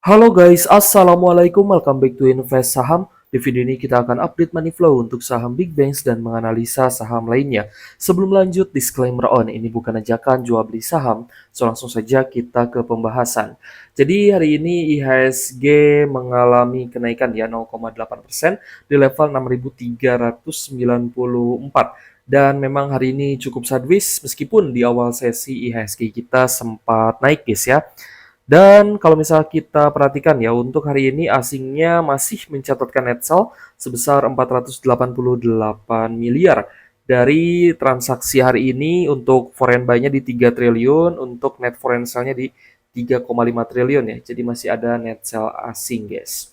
Halo guys, assalamualaikum. Welcome back to Invest Saham. Di video ini kita akan update money flow untuk saham big banks dan menganalisa saham lainnya. Sebelum lanjut, disclaimer on, ini bukan ajakan jual beli saham. So langsung saja kita ke pembahasan. Jadi hari ini IHSG mengalami kenaikan ya 0,8% di level 6.394. Dan memang hari ini cukup sideways meskipun di awal sesi IHSG kita sempat naik guys ya. Dan kalau misalnya kita perhatikan ya, untuk hari ini asingnya masih mencatatkan net sell sebesar 488 miliar. Dari transaksi hari ini untuk foreign buy-nya di 3 triliun, untuk net foreign sell-nya di 3,5 triliun ya. Jadi masih ada net sell asing, guys.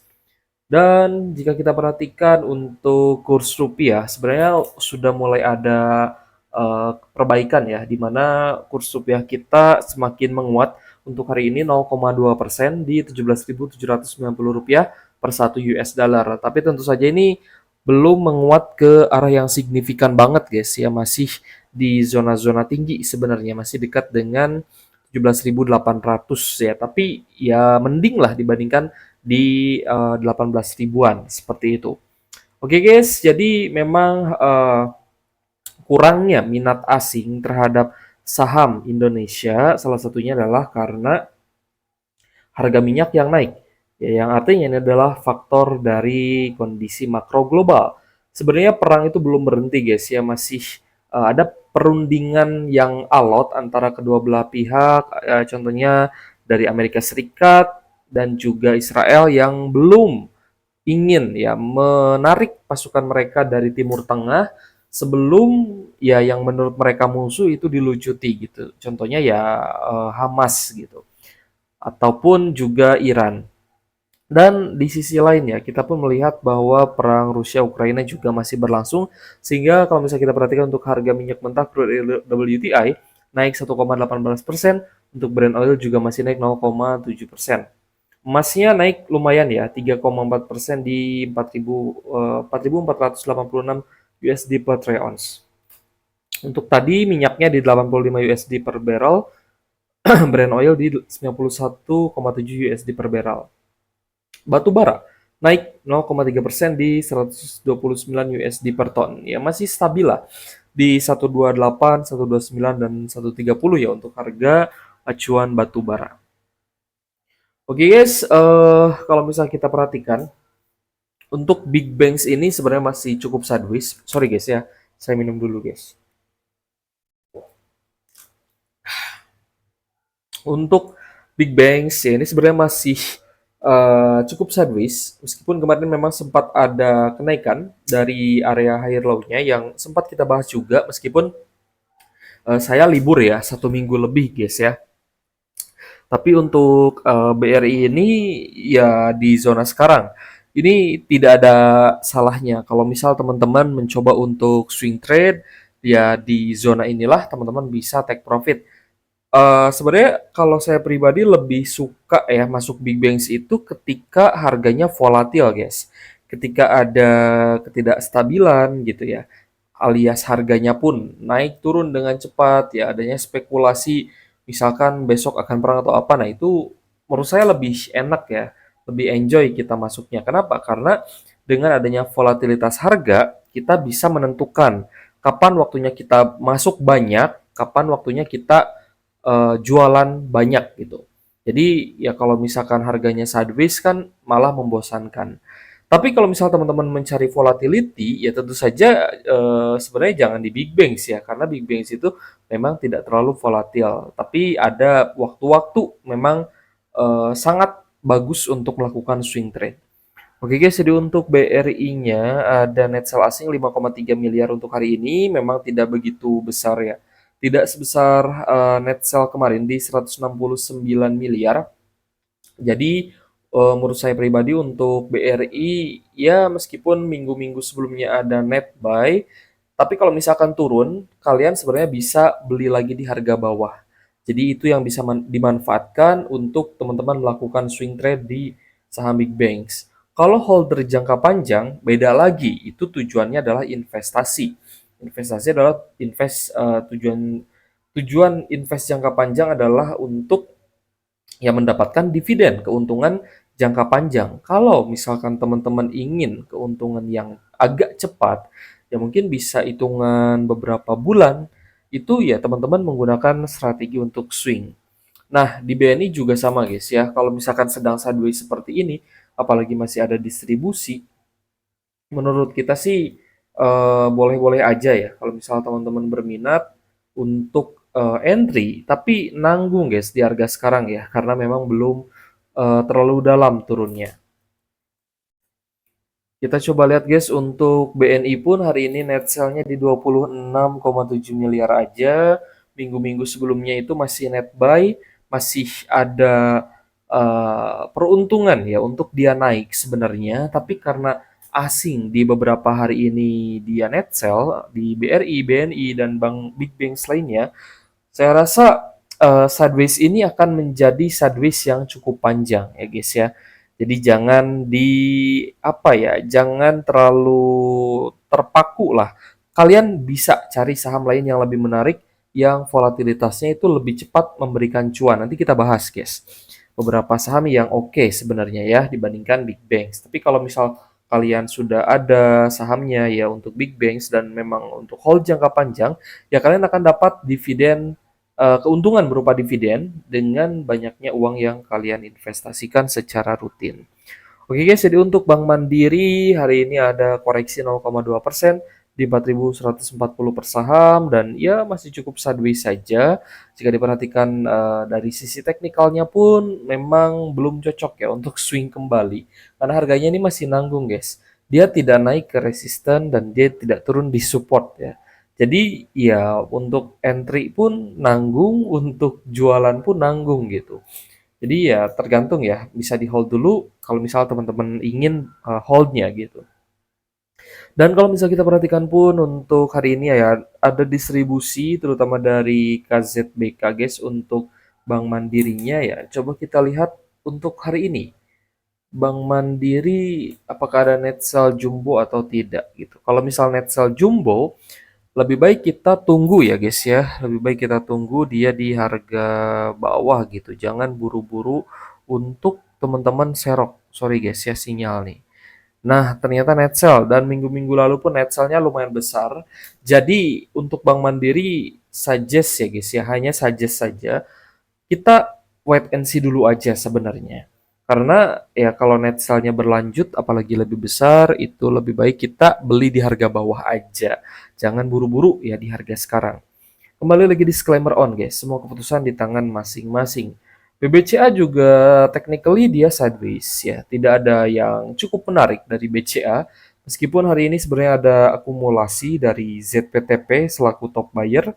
Dan jika kita perhatikan untuk kurs rupiah, sebenarnya sudah mulai ada perbaikan ya, di mana kurs rupiah kita semakin menguat untuk hari ini 0,2% di 17.790 rupiah per 1 US dollar. Tapi tentu saja ini belum menguat ke arah yang signifikan banget guys ya, masih di zona-zona tinggi sebenarnya, masih dekat dengan 17.800 ya. Tapi ya mending lah dibandingkan di 18 ribuan seperti itu. Oke guys, jadi memang kurangnya minat asing terhadap saham Indonesia salah satunya adalah karena harga minyak yang naik. Ya, yang artinya ini adalah faktor dari kondisi makro global. Sebenarnya perang itu belum berhenti guys ya, masih ada perundingan yang alot antara kedua belah pihak, contohnya dari Amerika Serikat dan juga Israel yang belum ingin ya menarik pasukan mereka dari Timur Tengah sebelum ya yang menurut mereka musuh itu dilucuti gitu. Contohnya ya Hamas gitu ataupun juga Iran. Dan di sisi lain ya, kita pun melihat bahwa perang Rusia Ukraina juga masih berlangsung sehingga kalau misalnya kita perhatikan untuk harga minyak mentah crude WTI naik 1,18%, untuk Brent oil juga masih naik 0,7%. Emasnya naik lumayan ya, 3,4% di 4.486 USD per troy ounce. Untuk tadi minyaknya di 85 USD per barrel, Brent oil di 91,7 USD per barrel. Batu bara naik 0,3% di 129 USD per ton. Ya masih stabil lah di 128, 129 dan 130 ya untuk harga acuan batu bara. Oke guys, kalau misalnya kita perhatikan untuk big banks ini sebenarnya masih cukup sideways. Sorry guys ya, saya minum dulu guys. Untuk big banks ya ini sebenarnya masih cukup sideways, meskipun kemarin memang sempat ada kenaikan dari area higher low-nya yang sempat kita bahas juga, meskipun saya libur ya 1 minggu lebih guys ya. Tapi untuk BRI ini ya di zona sekarang. Ini tidak ada salahnya kalau misal teman-teman mencoba untuk swing trade, ya di zona inilah teman-teman bisa take profit. Sebenarnya kalau saya pribadi lebih suka ya masuk big banks itu ketika harganya volatil guys. Ketika ada ketidakstabilan gitu ya, alias harganya pun naik turun dengan cepat ya, adanya spekulasi misalkan besok akan perang atau apa. Nah itu menurut saya lebih enak ya, lebih enjoy kita masuknya. Kenapa? Karena dengan adanya volatilitas harga kita bisa menentukan kapan waktunya kita masuk banyak, kapan waktunya kita jualan banyak gitu. Jadi ya kalau misalkan harganya sideways kan malah membosankan. Tapi kalau misal teman-teman mencari volatility, ya tentu saja sebenarnya jangan di big banks ya, karena big banks itu memang tidak terlalu volatil. Tapi ada waktu-waktu memang sangat bagus untuk melakukan swing trade. Oke guys, jadi untuk BRI-nya ada net sell asing 5,3 miliar untuk hari ini, memang tidak begitu besar ya. Tidak sebesar net sell kemarin di 169 miliar. Jadi menurut saya pribadi untuk BRI ya meskipun minggu-minggu sebelumnya ada net buy, tapi kalau misalkan turun, kalian sebenarnya bisa beli lagi di harga bawah. Jadi itu yang bisa dimanfaatkan untuk teman-teman melakukan swing trade di saham big banks. Kalau holder jangka panjang, beda lagi. Itu tujuannya adalah investasi. Investasi adalah tujuan invest jangka panjang adalah untuk yang mendapatkan dividen, keuntungan jangka panjang. Kalau misalkan teman-teman ingin keuntungan yang agak cepat, ya mungkin bisa hitungan beberapa bulan, itu ya teman-teman menggunakan strategi untuk swing. Nah, di BNI juga sama guys ya. Kalau misalkan sedang sideways seperti ini, apalagi masih ada distribusi, menurut kita sih boleh-boleh aja ya. Kalau misalnya teman-teman berminat untuk entry, tapi nanggung guys di harga sekarang ya, karena memang belum terlalu dalam turunnya. Kita coba lihat guys untuk BNI pun hari ini net sale-nya di 26,7 miliar aja. Minggu-minggu sebelumnya itu masih net buy, masih ada peruntungan ya untuk dia naik sebenarnya, tapi karena asing di beberapa hari ini dia net sell di BRI, BNI dan bank big banks lainnya, saya rasa sideways ini akan menjadi sideways yang cukup panjang ya guys ya. Jadi jangan apa ya, jangan terlalu terpaku lah. Kalian bisa cari saham lain yang lebih menarik yang volatilitasnya itu lebih cepat memberikan cuan. Nanti kita bahas guys. Beberapa saham yang oke sebenarnya ya dibandingkan big banks. Tapi kalau misal kalian sudah ada sahamnya ya untuk big banks dan memang untuk hold jangka panjang, ya kalian akan dapat dividen keuntungan berupa dividen dengan banyaknya uang yang kalian investasikan secara rutin. Oke guys, jadi untuk Bank Mandiri hari ini ada koreksi 0,2% di 4.140 per saham dan ya masih cukup sideways saja. Jika diperhatikan dari sisi teknikalnya pun memang belum cocok ya untuk swing kembali karena harganya ini masih nanggung guys. Dia tidak naik ke resisten dan dia tidak turun di support ya. Jadi ya untuk entry pun nanggung, untuk jualan pun nanggung gitu. Jadi ya tergantung ya, bisa di hold dulu kalau misal teman-teman ingin holdnya gitu. Dan kalau misal kita perhatikan pun untuk hari ini ya ada distribusi terutama dari KZBK guys untuk Bank Mandirinya ya. Coba kita lihat untuk hari ini. Bank Mandiri apakah ada net sell jumbo atau tidak gitu. Kalau misal net sell jumbo, lebih baik kita tunggu ya guys ya. Lebih baik kita tunggu dia di harga bawah gitu. Jangan buru-buru untuk teman-teman serok. Sorry guys ya sinyal nih. Nah, ternyata net sell dan minggu-minggu lalu pun net sell-nya lumayan besar. Jadi untuk Bank Mandiri suggest ya guys ya, hanya suggest saja kita wait and see dulu aja sebenarnya. Karena ya kalau net sell-nya berlanjut apalagi lebih besar itu lebih baik kita beli di harga bawah aja. Jangan buru-buru ya di harga sekarang. Kembali lagi disclaimer on guys, semua keputusan di tangan masing-masing. BBCA juga technically dia sideways ya, tidak ada yang cukup menarik dari BCA. Meskipun hari ini sebenarnya ada akumulasi dari ZPTP selaku top buyer,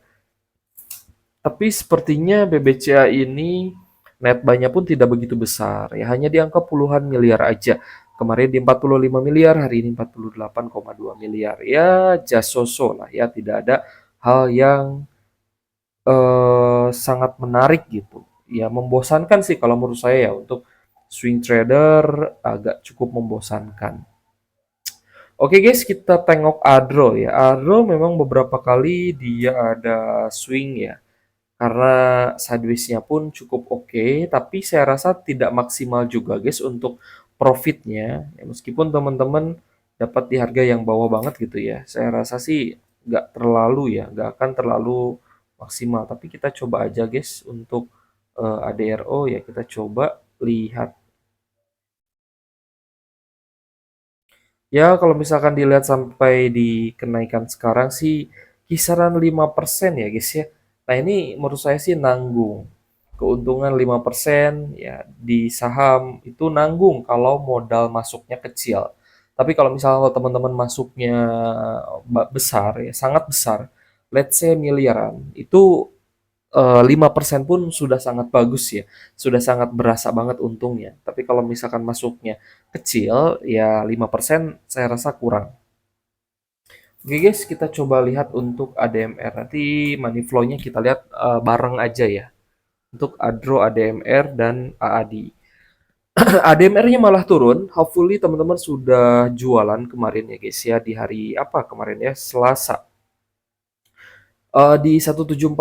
tapi sepertinya BBCA ini net buy-nya pun tidak begitu besar ya, hanya di angka puluhan miliar aja. Kemarin di 45 miliar, hari ini 48,2 miliar. Ya, just so-so lah ya, tidak ada hal yang sangat menarik gitu. Ya membosankan sih kalau menurut saya ya untuk swing trader agak cukup membosankan. Oke guys, kita tengok Adro ya. Adro memang beberapa kali dia ada swing ya. Karena sideways-nya pun cukup oke, tapi saya rasa tidak maksimal juga guys untuk profitnya. Ya, meskipun teman-teman dapat di harga yang bawah banget gitu ya. Saya rasa sih nggak terlalu ya, nggak akan terlalu maksimal. Tapi kita coba aja guys untuk ADRO ya kita coba lihat. Ya kalau misalkan dilihat sampai di kenaikan sekarang sih kisaran 5% ya guys ya. Nah ini menurut saya sih nanggung. Keuntungan 5% ya di saham itu nanggung kalau modal masuknya kecil. Tapi kalau misalnya teman-teman masuknya besar ya, sangat besar, let's say miliaran, itu 5% pun sudah sangat bagus ya, sudah sangat berasa banget untungnya. Tapi kalau misalkan masuknya kecil, ya 5% saya rasa kurang. Oke guys, kita coba lihat untuk ADMR. Nanti money flow-nya kita lihat bareng aja ya. Untuk ADRO, ADMR, dan AAD. ADMR-nya malah turun. Hopefully teman-teman sudah jualan kemarin ya guys ya. Di hari apa kemarin ya? Selasa. Di 1740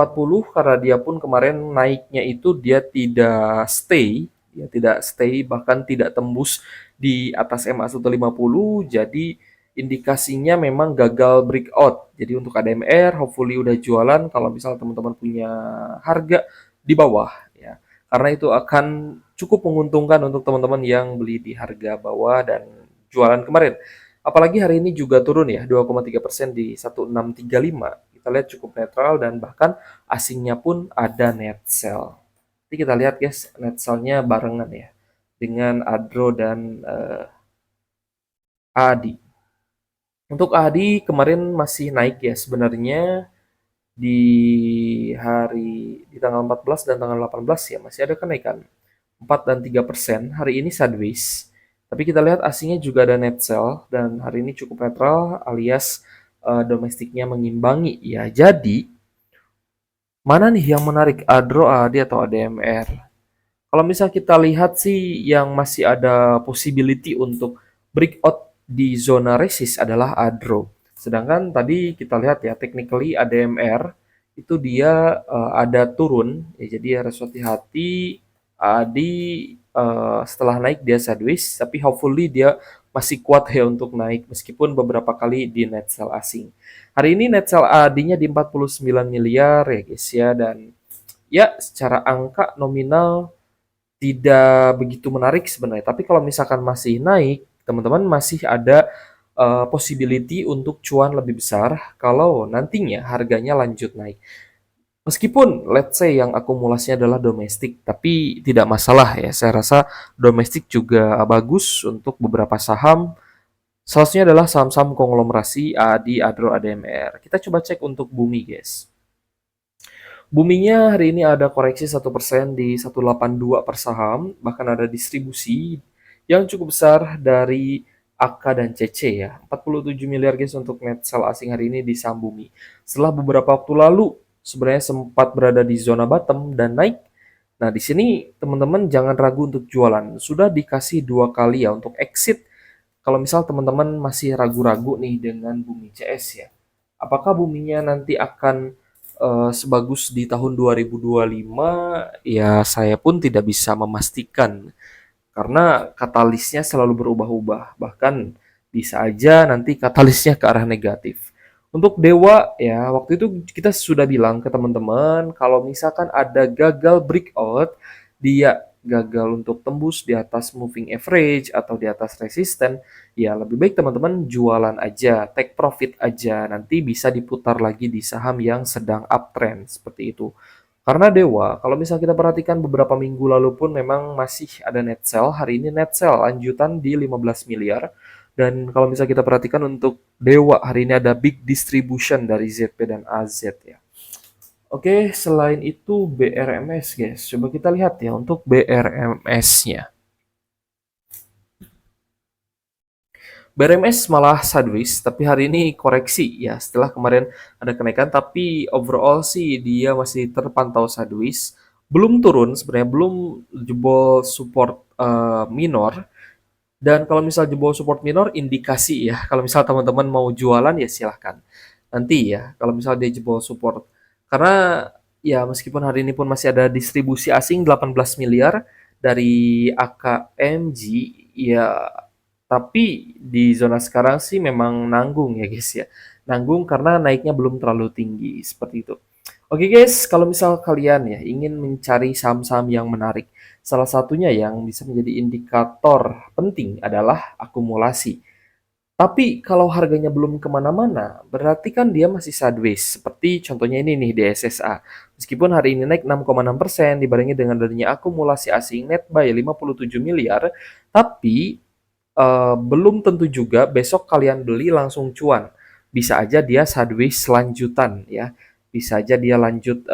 karena dia pun kemarin naiknya itu dia tidak stay ya tidak stay, bahkan tidak tembus di atas MA150, jadi indikasinya memang gagal breakout. Jadi untuk ADMR, hopefully udah jualan kalau misal teman-teman punya harga di bawah ya. Karena itu akan cukup menguntungkan untuk teman-teman yang beli di harga bawah dan jualan kemarin. Apalagi hari ini juga turun ya, 2,3% di 1635. Kita lihat cukup netral dan bahkan asingnya pun ada net sell. Nanti kita lihat guys, net sell-nya barengan ya dengan Adro dan ADI. Untuk ADI kemarin masih naik ya sebenarnya di di tanggal 14 dan tanggal 18 ya masih ada kenaikan 4 dan 3%. Hari ini sideways. Tapi kita lihat asingnya juga ada net sell dan hari ini cukup netral alias domestiknya mengimbangi ya. Jadi mana nih yang menarik, Adro, AD atau ADMR? Kalau misal kita lihat sih yang masih ada possibility untuk breakout di zona resist adalah Adro. Sedangkan tadi kita lihat ya technically ADMR itu dia ada turun ya, jadi harus hati-hati. Setelah naik dia sideways tapi hopefully dia masih kuat ya untuk naik meskipun beberapa kali di net sell asing. Hari ini net sell AD-nya di 49 miliar ya guys ya, dan ya secara angka nominal tidak begitu menarik sebenarnya. Tapi kalau misalkan masih naik, teman-teman masih ada possibility untuk cuan lebih besar kalau nantinya harganya lanjut naik. Meskipun let's say yang akumulasinya adalah domestik, tapi tidak masalah ya. Saya rasa domestik juga bagus untuk beberapa saham. Salah satunya adalah saham-saham konglomerasi ADI, Adro, ADMR. Kita coba cek untuk Bumi, guys. Buminya hari ini ada koreksi 1% di 182 per saham, bahkan ada distribusi yang cukup besar dari AK dan CC ya. 47 miliar guys untuk net sell asing hari ini di saham Bumi. Setelah beberapa waktu lalu sebenarnya sempat berada di zona bottom dan naik. Nah, di sini teman-teman jangan ragu untuk jualan. Sudah dikasih 2 kali ya untuk exit. Kalau misal teman-teman masih ragu-ragu nih dengan Bumi CS ya. Apakah buminya nanti akan sebagus di tahun 2025? Ya saya pun tidak bisa memastikan karena katalisnya selalu berubah-ubah. Bahkan bisa aja nanti katalisnya ke arah negatif. Untuk Dewa ya, waktu itu kita sudah bilang ke teman-teman kalau misalkan ada gagal breakout, dia gagal untuk tembus di atas moving average atau di atas resisten, ya lebih baik teman-teman jualan aja, take profit aja, nanti bisa diputar lagi di saham yang sedang uptrend seperti itu. Karena Dewa, kalau misal kita perhatikan beberapa minggu lalu pun memang masih ada net sell. Hari ini net sell lanjutan di 15 miliar. Dan kalau misal kita perhatikan untuk Dewa, hari ini ada big distribution dari ZP dan AZ ya. Oke, selain itu BRMS guys. Coba kita lihat ya untuk BRMS-nya. BRMS malah sideways, tapi hari ini koreksi ya setelah kemarin ada kenaikan, tapi overall sih dia masih terpantau sideways, belum turun sebenarnya, belum jebol support minor. Dan kalau misal jebol support minor, indikasi ya kalau misal teman-teman mau jualan ya silahkan nanti ya kalau misal dia jebol support, karena ya meskipun hari ini pun masih ada distribusi asing 18 miliar dari AKMG ya, tapi di zona sekarang sih memang nanggung ya guys ya. Nanggung karena naiknya belum terlalu tinggi seperti itu. Oke guys, kalau misal kalian ya ingin mencari saham-saham yang menarik, salah satunya yang bisa menjadi indikator penting adalah akumulasi. Tapi kalau harganya belum kemana-mana, berarti kan dia masih sideways. Seperti contohnya ini nih DSSA. Meskipun hari ini naik 6,6% dibarengi dengan adanya akumulasi asing net buy 57 miliar, tapi belum tentu juga besok kalian beli langsung cuan. Bisa aja dia sideways lanjutan ya. Bisa aja dia lanjut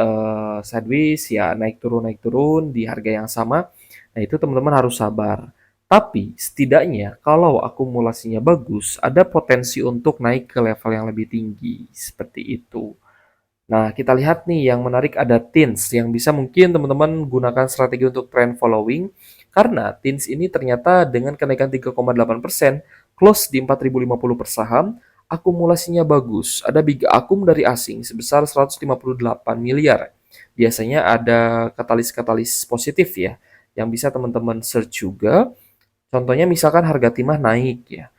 sideways ya, naik turun di harga yang sama. Nah, itu teman-teman harus sabar. Tapi setidaknya kalau akumulasinya bagus, ada potensi untuk naik ke level yang lebih tinggi. Seperti itu. Nah, kita lihat nih yang menarik ada TINS yang bisa mungkin teman-teman gunakan strategi untuk trend following karena TINS ini ternyata dengan kenaikan 3,8% close di 4.050 per saham, akumulasinya bagus. Ada big akum dari asing sebesar 158 miliar. Biasanya ada katalis-katalis positif ya yang bisa teman-teman search juga. Contohnya misalkan harga timah naik ya,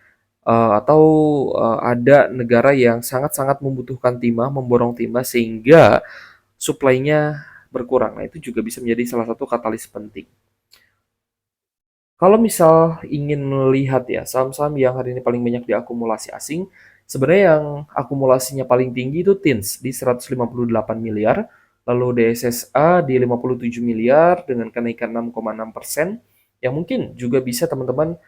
atau ada negara yang sangat-sangat membutuhkan timah, memborong timah sehingga supply-nya berkurang. Nah, itu juga bisa menjadi salah satu katalis penting. Kalau misal ingin melihat ya saham-saham yang hari ini paling banyak diakumulasi asing, sebenarnya yang akumulasinya paling tinggi itu TINS di 158 miliar, lalu DSSA di 57 miliar dengan kenaikan 6,6%, yang mungkin juga bisa teman-teman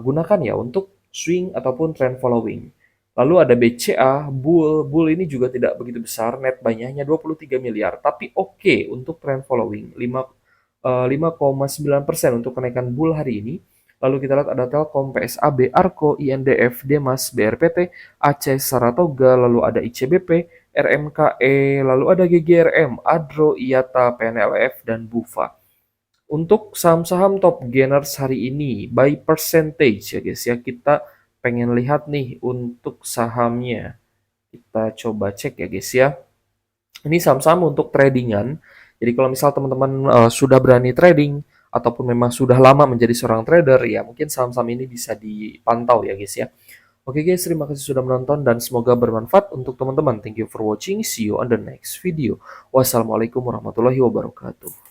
gunakan ya untuk swing ataupun trend following. Lalu ada BCA, Bull ini juga tidak begitu besar, net buy-nya hanya 23 miliar, tapi oke untuk trend following, 5,9% untuk kenaikan bull hari ini. Lalu kita lihat ada Telkom, PSAB, Arko, INDF, Demas, BRPT, Aceh, Saratoga, lalu ada ICBP, RMKE, lalu ada GGRM, Adro, IATA, PNLF, dan Bufa. Untuk saham-saham top gainers hari ini, by percentage ya guys ya, kita pengen lihat nih untuk sahamnya. Kita coba cek ya guys ya. Ini saham-saham untuk tradingan. Jadi kalau misal teman-teman sudah berani trading ataupun memang sudah lama menjadi seorang trader, ya mungkin saham-saham ini bisa dipantau ya guys ya. Oke guys, terima kasih sudah menonton dan semoga bermanfaat untuk teman-teman. Thank you for watching. See you on the next video. Wassalamualaikum warahmatullahi wabarakatuh.